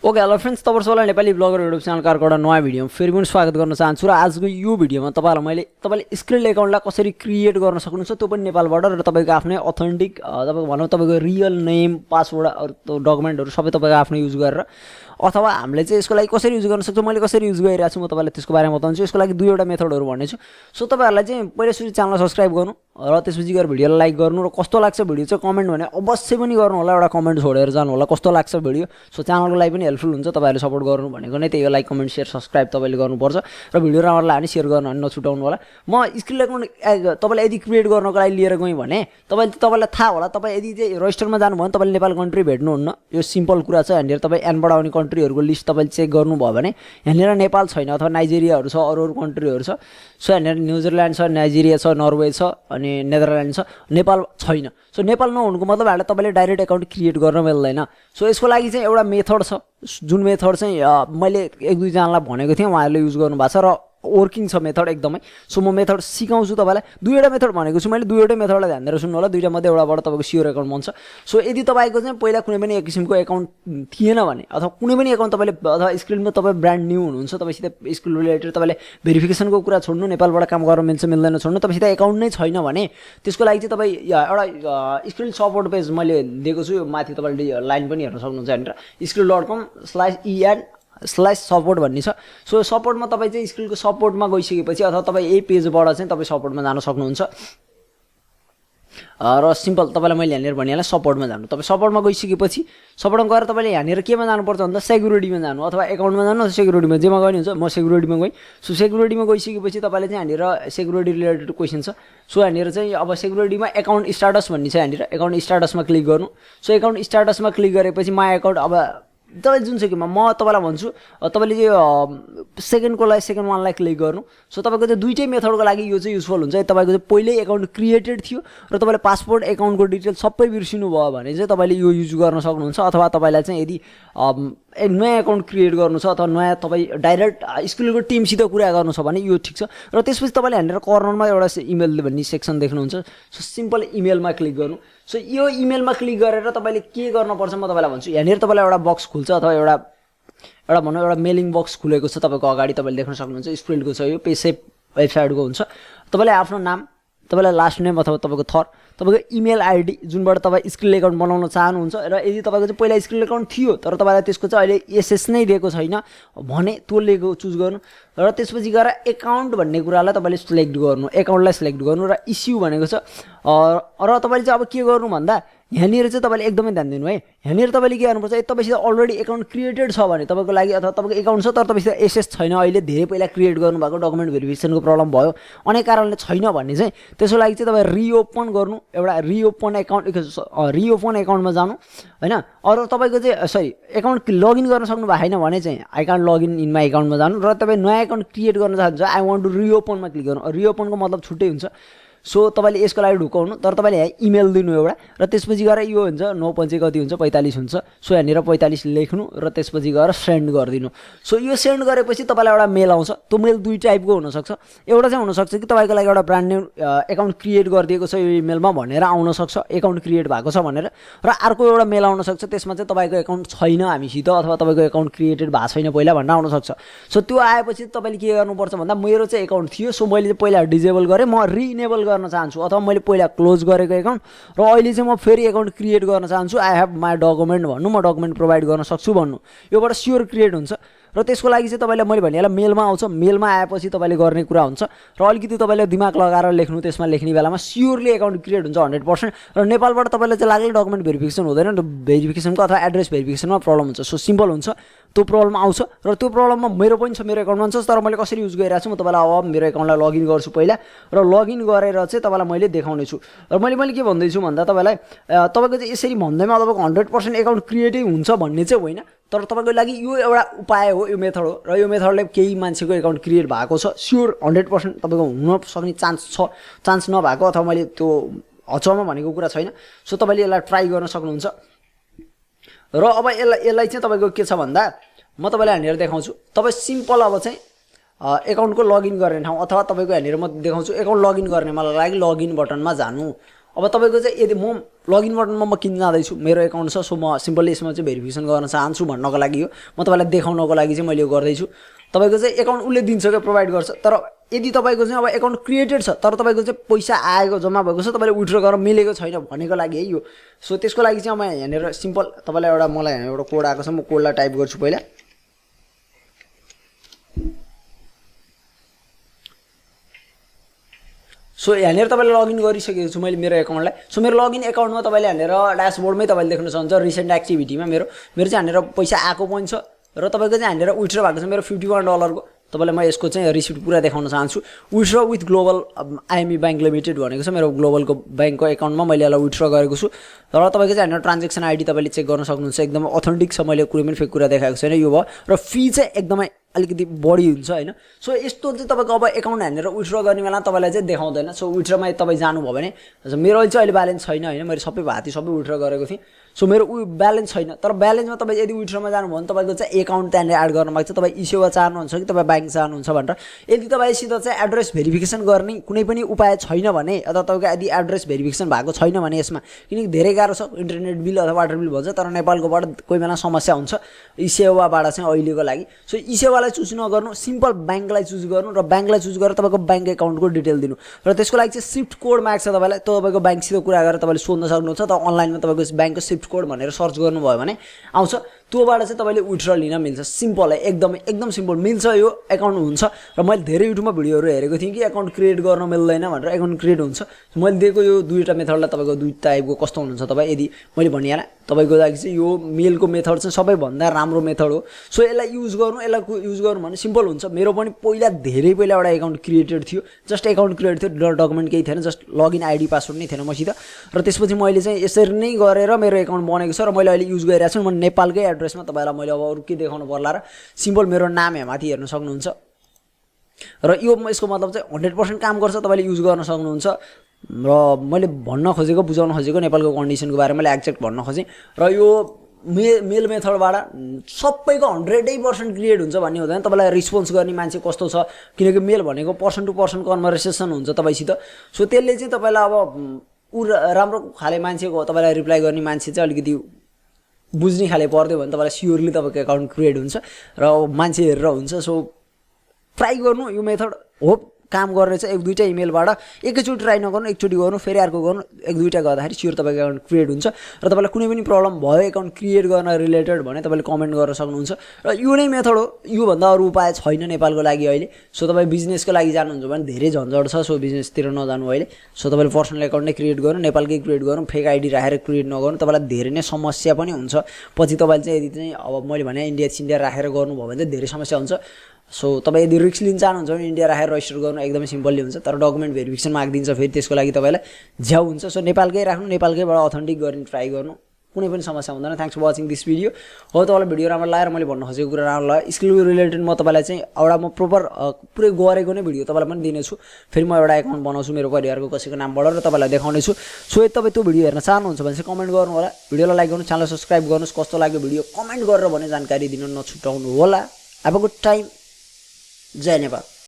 Okay hello friends, तपाईहरुलाई Nepali bagger YouTube च्यानलको एउटा नयाँ भिडियोमा फेरि पनि स्वागत गर्न चाहन्छु। र आजको यो भिडियोमा तपाईहरुलाई मैले स्क्रिल एकाउन्टलाई कसरी क्रिएट गर्न सक्नुहुन्छ, त्यो पनि नेपालबाट, र तपाईको आफ्नै अथेन्टिक तपाईको भनौं तपाईको रियल नेम पासवर्ड अरु डकुमेन्टहरु सबै तपाईको आफ्नो युज गरेर, अथवा हामीले चाहिँ यसको लागि कसरी युज गर्न सक्छौं, मैले कसरी युज गरिरहेको छु म तपाईलाई त्यसको बारेमा बताउँछु। यसको लागि दुईवटा मेथडहरु भन्नेछु। सो तपाईहरुलाई चाहिँ पहिला सुरु च्यानललाई सब्स्क्राइब गर्नु र त्यसपछि गएर भिडियोलाई लाइक गर्नु, र कस्तो लाग्छ भिडियो चाहिँ कमेन्ट भने अवश्य पनि गर्नु होला, एउटा कमेन्ट छोडेर जानु होला कस्तो लाग्छ भिडियो। सो च्यानलको लागि पनि हेल्पफुल हुन्छ, तपाईहरुले सपोर्ट गर्नु भनेको नै त्यही हो। लाइक कमेन्ट शेयर सब्स्क्राइब तपाईले गर्नुपर्छ र भिडियो राम्रो लाग्यो भने शेयर गर्न अनि नछुटाउनु होला। म स्क्रिल एकाउन्ट तपाईले यदि क्रिएट गर्नको लागि लिएर गएँ भने तपाईलाई थाहा होला, तपाई यदि चाहिँ रजिस्टरमा जानु भयो भने तपाईले नेपाल कन्ट्री भेट्नुहुन्न। यो सिम्पल कुरा छ। यहाँनिर तपाई एनबाट आउने कन्ट्रीहरुको लिस्ट तपाईले चेक गर्नुभयो भने यहाँनिर नेपाल छैन, अथवा नाइजेरियाहरु छ, अरु कन्ट्रीहरु छ। सो यहाँनिर न्युजिल्यान्ड छ, नाइजेरिया छ, नर्वे छ, अनि नेदरल्यान्ड छ, नेपाल छैन। सो नेपाल नहुनुको मतलब हैन तपाईले डाइरेक्ट एकाउन्ट क्रिएट गर्न मिल्दैन। सो यसको लागि चाहिँ एउटा मेथड छ, जुन मेथड चाहिँ मैले एक दुई जनालाई भनेको थिएँ, उहाँहरुले युज गर्नु भएको छ र वर्किङ छ मेथड एकदमै। सो म मेथड सिकाउँछु तपाईलाई। दुईवटा मेथड भनेको छु मैले, दुईवटै मेथडलाई ध्यान दिएर सुन्नु होला। दुईटा मध्ये एउटाबाट तपाईको स्योर एकाउन्ट बन्छ। सो यदि तपाईको चाहिँ पहिला कुनै पनि एक किसिमको एकाउन्ट थिएन भने, अथवा कुनै पनि एकाउन्ट तपाईले, अथवा स्क्रिलमा तपाई ब्रान्ड न्यू हुनुहुन्छ, तपाईसित स्किल रिलेटेड तपाईले भेरिफिकेसनको कुरा छोड्नु, नेपालबाट काम गर्न मिल्छ मिल्दैन छोड्नु, तपाईसित एकाउन्ट नै छैन भने त्यसको लागि चाहिँ तपाई एउटा स्क्रिल सपोर्ट पेज मैले दिएको छु। यो माथि तपाईले लाइन पनि हेर्न सक्नुहुन्छ यहाँनिर skrill.com/en/support भन्ने छ। सो सपोर्टमा तपाई चाहिँ स्क्रिलको सपोर्टमा गइसकेपछि, अथवा तपाई यही पेजबाट चाहिँ तपाई सपोर्टमा जान सक्नुहुन्छ। र सिम्पल तपाईलाई मैले यहाँनिर भनिहालेँ सपोर्टमा जानु। तपाई सपोर्टमा गइसकेपछि सपोर्टमा गएर तपाईले यहाँनिर केमा जानुपर्छ भन्दा सेक्युरिटीमा जानु, अथवा एकाउन्टमा जानु, अथवा सेक्युरिटीमा, जेमा गए हुन्छ। म सेक्युरिटीमा गएँ। सो सेक्युरिटीमा गइसकेपछि तपाईले चाहिँ यहाँनिर सेक्युरिटी रिलेटेड क्वेशन छ। सो यहाँनिर चाहिँ अब सेक्युरिटीमा एकाउन्ट स्ट्याटस भन्ने छ। यहाँनिर एकाउन्ट स्ट्याटसमा क्लिक गर्नु। सो एकाउन्ट स्ट्याटसमा क्लिक गरेपछि माई एकाउन्ट, अब तपाईँ जुनसुकैमा म तपाईलाई भन्छु, तपाईले चाहिँ सेकेन्ड वानलाई क्लिक गर्नु। सो तपाईको चाहिँ दुईटै मेथडको लागि यो चाहिँ युजफुल हुन्छ। तपाईको चाहिँ पहिल्यै एकाउन्ट क्रिएटेड थियो र तपाईले पासपोर्ट एकाउन्टको डिटेल सबै बिर्सिनु भयो भने चाहिँ तपाईले यो युज गर्न सक्नुहुन्छ। अथवा तपाईलाई चाहिँ यदि नयाँ एकाउन्ट क्रिएट गर्नु छ, अथवा नयाँ तपाई डाइरेक्ट स्कुलको टिमसित कुरा गर्नु छ भने यो ठिक छ। र त्यसपछि तपाईले यहाँनिर कर्नरमा एउटा इमेल भन्ने सेक्सन देख्नुहुन्छ। सो सिम्पल इमेलमा क्लिक गर्नु। सो यो इमेलमा क्लिक गरेर तपाईले के गर्नुपर्छ म तपाईलाई भन्छु। यहाँनिर तपाईलाई एउटा बक्स खुल्छ, अथवा एउटा भनौँ एउटा मेलिङ बक्स खुलेको छ तपाईको अगाडि, तपाईले देख्न सक्नुहुन्छ। स्क्रिलको छ यो, पेसेप वेबसाइटको हुन्छ। तपाईले आफ्नो नाम, तपाईलाई लास्ट नेम, अथवा तपाईको थर, तपाईको इमेल आइडी जुनबाट तपाई स्क्रिल एकाउन्ट बनाउन चाहनुहुन्छ, र यदि तपाईको चाहिँ पहिला स्क्रिल एकाउन्ट थियो तर तपाईलाई त्यसको चाहिँ अहिले एसएस नै दिएको छैन भने त्यो लिएको चुज गर्नु। र त्यसपछि गएर एकाउन्ट भन्ने कुरालाई तपाईले सिलेक्ट गर्नु, एकाउन्टलाई सिलेक्ट गर्नु, र इस्यु भनेको छ। र तपाईले चाहिँ अब के गर्नु भन्दा यहाँनिर चाहिँ तपाईले एकदमै ध्यान दिनु है। यहाँनिर तपाईले के गर्नुपर्छ, तपाईसित अलरेडी एकाउन्ट क्रिएटेड छ भने तपाईको लागि, अथवा तपाईको एकाउन्ट छ तर तपाईसित एसएस छैन, अहिले धेरै पहिला क्रिएट गर्नुभएको, डकुमेन्ट भेरिफिकेसनको प्रब्लम भयो, अनेक कारणले छैन भने चाहिँ त्यसको लागि चाहिँ तपाईँ रिओपन गर्नु। एउटा रिओपन एकाउन्टमा जानु हैन। अरू तपाईको चाहिँ एकाउन्ट लगइन गर्न सक्नु भएन भने चाहिँ I can't login in my एकाउन्टमा जानु, र तपाईँ नयाँ एकाउन्ट क्रिएट गर्न चाहनुहुन्छ आई वान्ट टु रिओपनमा क्लिक गर्नु। रिओपनको मतलब छुट्टै हुन्छ। सो तपाईले यसको लागि ढुकाउनु, तर तपाईले यहाँ इमेल दिनु एउटा, र त्यसपछि गएर यो हुन्छ 9 कति हुन्छ 45 हुन्छ। सो यहाँनिर 45 लेख्नु, र त्यसपछि गएर सेन्ड गरिदिनु। सो यो सेन्ड गरेपछि तपाईलाई एउटा मेल आउँछ। त्यो मेल दुई टाइपको हुनसक्छ। एउटा चाहिँ हुनसक्छ कि तपाईको लागि एउटा ब्रान्ड न्यू एकाउन्ट क्रिएट गरिदिएको छ यो इमेलमा भनेर आउन सक्छ, एकाउन्ट क्रिएट भएको छ भनेर। र अर्को एउटा मेल आउन सक्छ, त्यसमा चाहिँ तपाईको एकाउन्ट छैन हामीसित, अथवा तपाईको एकाउन्ट क्रिएटेड भएको छैन पहिला भनेर आउन सक्छ। सो त्यो आएपछि तपाईले के गर्नुपर्छ भन्दा मेरो चाहिँ एकाउन्ट थियो, सो मैले चाहिँ पहिला डिजेबल गरेँ, म रिइनेबल गर्न चाहन्छु, अथवा मैले पहिला क्लोज गरेको एकाउन्ट र अहिले चाहिँ म फेरि एकाउन्ट क्रिएट गर्न चाहन्छु, आई हेभ माई डकुमेन्ट भन्नु, म डकुमेन्ट प्रोभाइड गर्न सक्छु भन्नु। योबाट स्योर क्रिएट हुन्छ। र त्यसको लागि चाहिँ तपाईलाई मैले भनिहालेँ मेलमा आउँछ। मेलमा आएपछि तपाईले गर्ने कुरा हुन्छ, र अलिकति तपाईले दिमाग लगाएर लेख्नु। त्यसमा लेख्ने बेलामा स्योरली एकाउन्ट क्रिएट हुन्छ 100%। र नेपालबाट तपाईले चाहिँ लाग्ने डकुमेन्ट भेरिफिकेसन हुँदैन, भेरिफिकेसनको अथवा एड्रेस भेरिफिकेसनमा प्रब्लम हुन्छ। सो सिम्पल हुन्छ, त्यो प्रब्लम आउँछ। र त्यो प्रब्लममा मेरो पनि छ, मेरो एकाउन्टमा छ, तर मैले कसरी युज गरिरहेको छु म तपाईलाई अब मेरो एकाउन्टलाई लगइन गर्छु पहिला, र लगइन गरेर चाहिँ तपाईलाई मैले देखाउने छु। र मैले के भन्दैछु भन्दा तपाईलाई तपाईको चाहिँ यसरी भन्दैमा तपाईको 100% एकाउन्ट क्रिएटै हुन्छ भन्ने चाहिँ होइन, तर तपाईको लागि यो एउटा उपाय हो, यो मेथड हो। र यो मेथडले केही मान्छेको एकाउन्ट क्रिएट भएको छ, स्योर 100% तपाईको हुन सक्ने चान्स छ। चान्स नभएको अथवा मैले त्यो हचाउमा भनेको कुरा छैन। सो तपाईले यसलाई ट्राई गर्न सक्नुहुन्छ। र अब यसलाई चाहिँ तपाईको के छ भन्दा म तपाईलाई यहाँनिर देखाउँछु। तपाई सिम्पल अब चाहिँ एकाउन्टको लगइन गर्ने ठाउँ, अथवा तपाईको यहाँनिर म देखाउँछु एकाउन्ट लगइन गर्ने मलाई लागि लगइन बटनमा जानु। अब तपाईको चाहिँ यदि म लगइन बटनमा म किन जाँदैछु मेरो एकाउन्ट छ सो म सिम्पली यसमा चाहिँ भेरिफिकेसन गर्न चाहन्छु भन्नको लागि हो म तपाईँलाई देखाउनको लागि चाहिँ मैले यो गर्दैछु तपाईँको चाहिँ एकाउन्ट उसले दिन्छ क्या प्रोभाइड गर्छ तर यदि तपाईँको चाहिँ अब एकाउन्ट क्रिएटेड छ तर तपाईँको चाहिँ पैसा आएको जम्मा भएको छ तपाईँले विथड्र गर्न मिलेको छैन भनेको लागि है यो सो त्यसको लागि चाहिँ म यहाँनिर सिम्पल तपाईँलाई एउटा मलाई यहाँ एउटा कोड आएको छ म कोडलाई टाइप गर्छु पहिला सो यहाँनिर तपाईँले लगइन गरिसकेको छु मैले मेरो एकाउन्टलाई सो मेरो लगइन एकाउन्टमा तपाईँले यहाँनिर ड्यासबोर्डमै तपाईँले देख्न सक्नुहुन्छ रिसेन्ट एक्टिभिटीमा मेरो चाहिँ यहाँनिर पैसा आएको पनि छ र तपाईँको चाहिँ यहाँनिर विथड्र भएको छ मेरो $51 को तपाईँलाई म यसको चाहिँ रिसिप्ट पुरा देखाउन चाहन्छु withdraw with global IME bank limited भनेको छ मेरो ग्लोबलको ब्याङ्कको एकाउन्टमा मैले यसलाई विथड्र गरेको छु र तपाईँको चाहिँ यहाँनिर ट्रान्जेक्सन आइडी तपाईँले चेक गर्न सक्नुहुन्छ एकदमै अथेन्टिक छ मैले कुनै पनि फेक कुरा देखाएको छैन यो भयो र फी चाहिँ एकदमै अलिकति बढी हुन्छ हैन सो यस्तो चाहिँ तपाईको अब एकाउन्ट हानेर विथड्र गर्ने बेला तपाईलाई चाहिँ देखाउँदैन सो विथड्रमा तपाई जानुभयो भने मेरो अहिले चाहिँ अहिले ब्यालेन्स छैन हैन मैले सबै भाती सबै विथड्र गरेको थिएँ सो मेरो ब्यालेन्स छैन तर ब्यालेन्समा तपाई यदि विथड्रमा जानुभयो भने तपाईको चाहिँ एकाउन्ट त्यहाँ एड गर्न माग्छ तपाई इसेवा चाहनुहुन्छ कि तपाई ब्याङ्क चाहनुहुन्छ भनेर यदि तपाईसित चाहिँ एड्रेस भेरिफिकेसन गर्ने कुनै पनि उपाय छैन भने अथवा तपाईको यदि एड्रेस भेरिफिकेसन भएको छैन भने यसमा किनकि धेरै गाह्रो छ इन्टरनेट बिल अथवा वाटर बिल भन्छ तर नेपालकोबाट कोही बेला समस्या हुन्छ इसेवाबाट चाहिँ अहिलेको लागि सो इसेवालाई चुज नगर्नु सिम्पल ब्याङ्कलाई चुज गर्नु र ब्याङ्कलाई चुज गरेर तपाईको ब्याङ्क एकाउन्टको डिटेल दिनु र त्यसको लागि चाहिँ शिफ्ट कोड माग्छ तपाईलाई तपाईको ब्याङ्कसित कुरा गरेर तपाईले सोध्न सक्नुहुन्छ त अनलाइनमा तपाईको ब्याङ्कको शिफ्ट कोड भनेर सर्च गर्नुभयो भने आउँछ त्योबाट चाहिँ तपाईले विथड्र लिन मिल्छ सिम्पल है एकदम सिम्पल मिल्छ यो एकाउन्ट हुन्छ र मैले धेरै युट्युबमा भिडियोहरु हेरेको थिएँ कि एकाउन्ट क्रिएट गर्न मिल्दैन भनेर एकाउन्ट क्रिएट हुन्छ मैले दिएको यो दुईटा मेथडलाई तपाईको दुई टाइपको कस्तो हुनुहुन्छ तपाई यदि मैले भनिहाले तपाईको लागि चाहिँ यो मेलको मेथड चाहिँ सबैभन्दा राम्रो मेथड हो सो यसलाई युज गर्नु भने सिम्पल हुन्छ मेरो पनि धेरै पहिला एउटा एकाउन्ट क्रिएटेड थियो जस्ट एकाउन्ट क्रिएट थियो डकुमेन्ट केही थिएन जस्ट लगइन आइडी पासवर्ड नै थिएन मसित र त्यसपछि मैले चाहिँ यसरी नै गरेर मेरो एकाउन्ट बनेको छ र मैले अहिले युज गरिरहेको छु म नेपालकै एड्रेसमा तपाईलाई मैले अब अरु के देखाउनु पर्ला र सिम्पल मेरो नाम यहाँ माथि हेर्न सक्नुहुन्छ र यो यसको मतलब चाहिँ 100% काम गर्छ तपाईले युज गर्न सक्नुहुन्छ र मैले भन्न खोजेको बुझाउन खोजेको नेपालको कन्डिसनको बारेमा मैले एक्ज्याक्ट भन्न खोजेँ र यो मेल मेथडबाट सबैको 100% क्रिएट हुन्छ भन्ने हुँदैन तपाईलाई रिस्पोन्स गर्ने मान्छे कस्तो छ किनकि मेल भनेको पर्सन टु पर्सन कन्भर्सेसन हुन्छ तपाईसित सो त्यसले चाहिँ तपाईलाई अब राम्रो खाले मान्छेको तपाईलाई रिप्लाई गर्ने मान्छे चाहिँ अलिकति बुझ्ने खाले पर्दियो भने तपाईलाई स्योरली तपाईको एकाउन्ट क्रिएट हुन्छ र मान्छे हेरेर हुन्छ सो ट्राई गर्नु यो मेथड होप काम गर्ने चाहिँ एक दुईटा इमेलबाट एकैचोटी ट्राई नगर्नु एकचोटी गर्नु फेरि अर्को गर्नु एक दुईटा गर्दाखेरि स्योर तपाईको एकाउन्ट क्रिएट हुन्छ र तपाईलाई कुनै पनि प्रब्लम भयो एकाउन्ट क्रिएट गर्न रिलेटेड भने तपाईले कमेन्ट गर्न सक्नुहुन्छ र यो नै मेथड हो यो भन्दा अरु उपाय छैन नेपालको लागि अहिले सो तपाई बिजनेसको लागि जानुहुन्छ भने धेरै झन्झट छ सो बिजनेसतिर नजानु अहिले सो तपाईले पर्सनल एकाउन्ट नै क्रिएट गर्नु नेपालकै क्रिएट गर्नु फेक आइडी राखेर क्रिएट नगर्नु तपाईलाई धेरै नै समस्या पनि हुन्छ पछि तपाईले चाहिँ यदि चाहिँ अब मैले भने इन्डिया राखेर गर्नुभयो भने चाहिँ धेरै समस्या हुन्छ सो तपाई यदि रिस्क लिन चाहनुहुन्छ भने इन्डिया राखेर रजिस्टर गर्नु एकदमै सिम्पली हुन्छ तर डकुमेन्ट भेरिफिकेसन माग्दिन्छ फेरि त्यसको लागि तपाईलाई झ्याउ हुन्छ सो नेपालकै राख्नु नेपालकैबाट अथेन्टिक गर्ने ट्राई गर्नु कुनै पनि समस्या हुँदैन thanks for watching this video हो तपाईलाई भिडियो राम्रो लाग्यो मैले भन्न खोजेको कुरा राम्रो लाग्यो स्किल रिलेटेड म तपाईलाई चाहिँ एउटा म प्रोपर पुरै गरेको नै भिडियो तपाईलाई पनि दिनेछु फेरि म एउटा एकाउन्ट बनाउँछु मेरो परिवारको कसैको नामबाट र तपाईलाई देखाउने छु सो यदि तपाई त्यो भिडियो हेर्न चाहनुहुन्छ भने चाहिँ कमेन्ट गर्नु होला भिडियोलाई लाइक गर्नु च्यानल सब्स्क्राइब गर्नुस् कस्तो लाग्यो भिडियो कमेन्ट गरेर भने जानकारी दिन नछुटाउनु होला हैव अ गुड टाइम जय नेपाल।